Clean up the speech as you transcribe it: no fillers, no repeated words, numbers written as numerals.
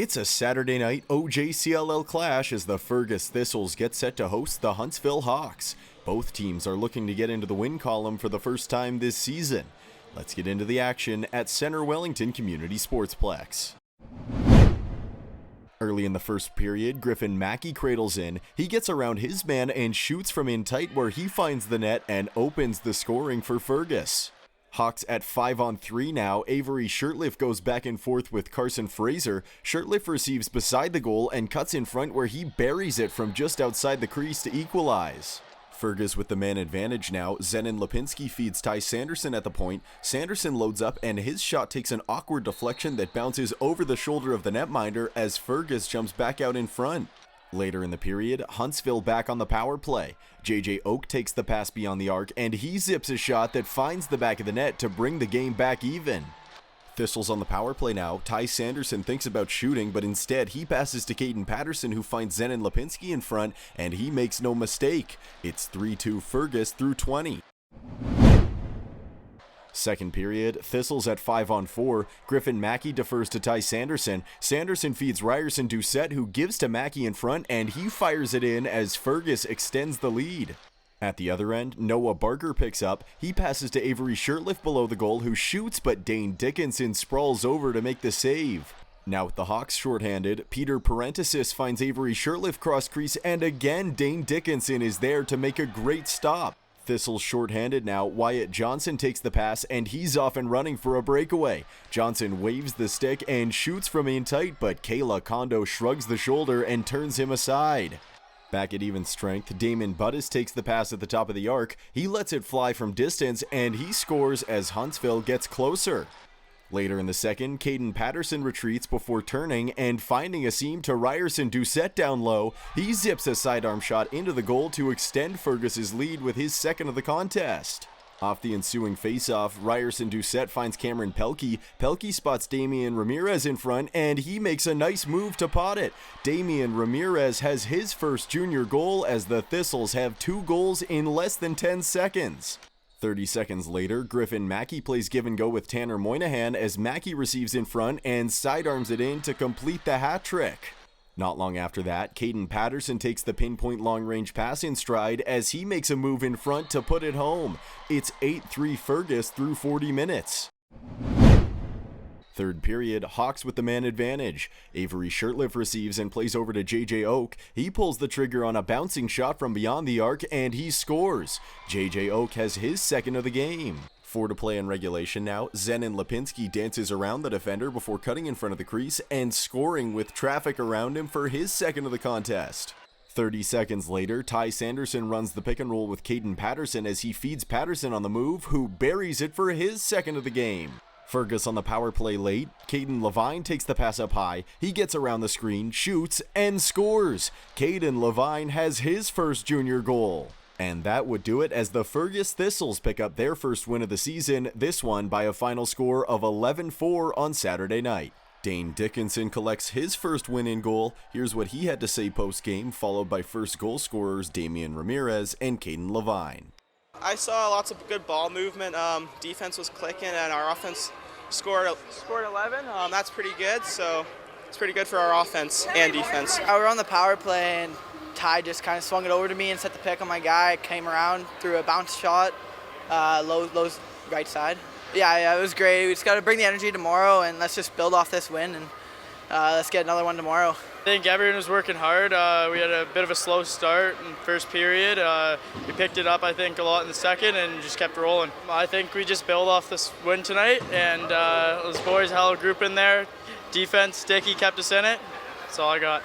It's a Saturday night OJCLL clash as the Fergus Thistles get set to host the Huntsville Hawks. Both teams are looking to get into the win column for the first time this season. Let's get into the action at Center Wellington Community Sportsplex. Early in the first period, Griffin Mackey cradles in. He gets around his man and shoots from in tight where he finds the net and opens the scoring for Fergus. Hawks at 5-on-3 now. Avery Shirtliff goes back and forth with Carson Fraser. Shirtliff receives beside the goal and cuts in front where he buries it from just outside the crease to equalize. Fergus with the man advantage now. Zenon Lipinski feeds Ty Sanderson at the point. Sanderson loads up and his shot takes an awkward deflection that bounces over the shoulder of the netminder as Fergus jumps back out in front. Later in the period, Huntsville back on the power play. JJ Oak takes the pass beyond the arc and he zips a shot that finds the back of the net to bring the game back even. Thistles on the power play now. Ty Sanderson thinks about shooting, but instead he passes to Caden Patterson, who finds Zenon Lipinski in front, and he makes no mistake. It's 3-2 Fergus through 20. Second period, Thistles at 5-on-4. Griffin Mackey defers to Ty Sanderson. Sanderson feeds Ryerson Doucette, who gives to Mackey in front, and he fires it in as Fergus extends the lead. At the other end, Noah Barker picks up. He passes to Avery Shirtliff below the goal, who shoots, but Dane Dickinson sprawls over to make the save. Now with the Hawks shorthanded, Peter Parenthesis finds Avery Shirtliff cross crease, and again Dane Dickinson is there to make a great stop. Thistles shorthanded now. Wyatt Johnson takes the pass, and he's off and running for a breakaway. Johnson waves the stick and shoots from in tight, but Kayla Kondo shrugs the shoulder and turns him aside. Back at even strength, Damon Buddes takes the pass at the top of the arc. He lets it fly from distance, and he scores as Huntsville gets closer. Later in the second, Caden Patterson retreats before turning and finding a seam to Ryerson Doucette down low. He zips a sidearm shot into the goal to extend Fergus's lead with his second of the contest. Off the ensuing faceoff, Ryerson Doucette finds Cameron Pelkey. Pelkey spots Damian Ramirez in front, and he makes a nice move to pot it. Damian Ramirez has his first junior goal as the Thistles have 2 goals in less than 10 seconds. 30 seconds later, Griffin Mackey plays give and go with Tanner Moynihan as Mackey receives in front and sidearms it in to complete the hat trick. Not long after that, Caden Patterson takes the pinpoint long-range pass in stride as he makes a move in front to put it home. It's 8-3 Fergus through 40 minutes. Third period, Hawks with the man advantage. Avery Shirtliff receives and plays over to JJ Oak. He pulls the trigger on a bouncing shot from beyond the arc and he scores. JJ Oak has his second of the game. 4 to play in regulation now. Zenon Lipinski dances around the defender before cutting in front of the crease and scoring with traffic around him for his second of the contest. 30 seconds later, Ty Sanderson runs the pick and roll with Caden Patterson as he feeds Patterson on the move, who buries it for his second of the game. Fergus on the power play late. Caden Levine takes the pass up high. He gets around the screen, shoots, and scores. Caden Levine has his first junior goal. And that would do it as the Fergus Thistles pick up their first win of the season, this one by a final score of 11-4 on Saturday night. Dane Dickinson collects his first win in goal. Here's what he had to say post-game, followed by first goal scorers Damian Ramirez and Caden Levine. I saw lots of good ball movement. Defense was clicking, and our offense scored 11. That's pretty good, so it's pretty good for our offense and defense. We were on the power play, and Ty just kind of swung it over to me and set the pick on my guy. Came around, threw a bounce shot, low right side. Yeah, it was great. We just got to bring the energy tomorrow, and let's just build off this win, and let's get another one tomorrow. I think everyone was working hard. We had a bit of a slow start in the first period. We picked it up, I think, a lot in the second and just kept rolling. I think we just build off this win tonight, and those boys held a group in there. Defense, Dickey kept us in it. That's all I got.